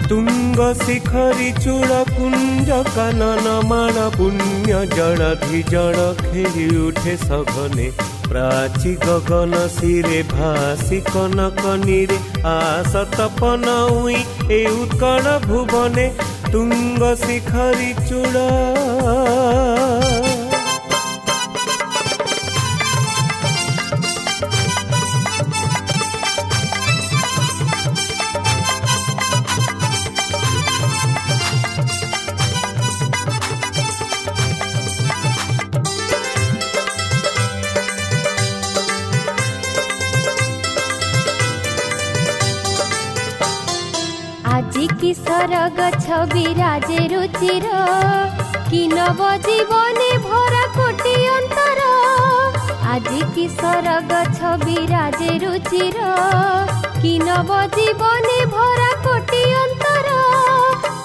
तुंग शिखरी चूड़ कुंज कानन माण पुण्य जड़धि जड़ खेली उठे सघने प्राची गगन सिरे भासी कनकनीरे आस तपन उई ए उत्कल भुवने तुंग शिखरी चूड़ আজি किशोर गछ विराजे रुचिर कि नव जीवने भरा कोटि अंतर আজি किशोर गछ विराजे रुचिर कि नव जीवने भरा कोटि अंतर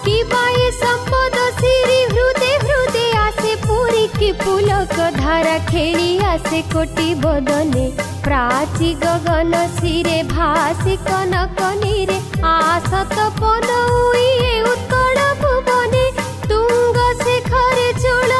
कि बाई संपद सिरी हृदय हृदय आसे पूरी कि पुलक धारा खेली आसे कोटि बदने प्राची गगन सिरे भासी कनकनीरे आस तपन उई उत्कल भुवने तुंग शिखरे चूड़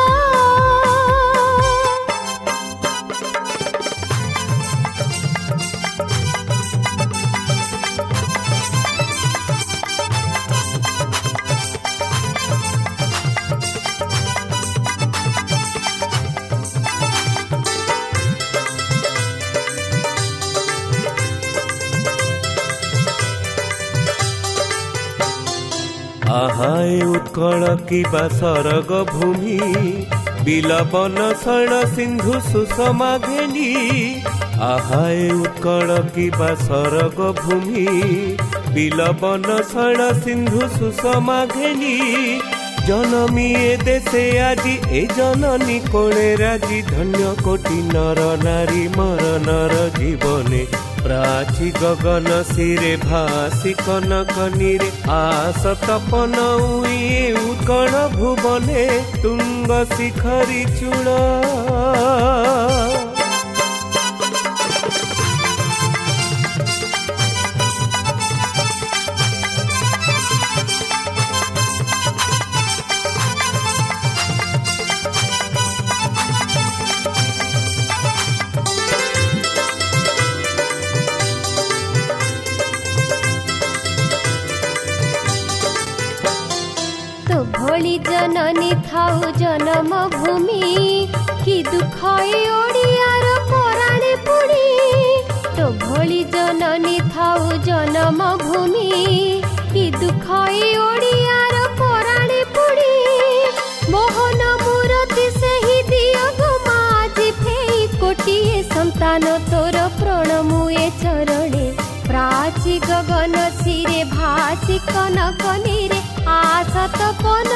आहाय उत्कल किबा सरग भूमि बिलबन शैल सिंधु सुषमा घेनी आहाय उत्कल किबा सरग भूमि बिलबन शैल सिंधु सुषमा घेनी जनमी ए देशे आजी ए जननी कोणे राजी धन्य कोटि नर नारी मरनर जीवने प्राची गगन सिरे भासी कनकनीरे आस तपन उई उत्कल भुवने तुंग शिखरी चूड़ भोली जननी थाउ जन्म भूमि कि दुख ओडियार पराणे पुणी तो भोली जननी थाउ जन्म भूमि कि दुख ओडियार पराणे पुणी मोहन मूर्ति सही दियो गुमाजी फेई कोटिए संतान तोर प्रणमुए चरणे प्राची गगन सिरे भासी कनकनीरे आस तपन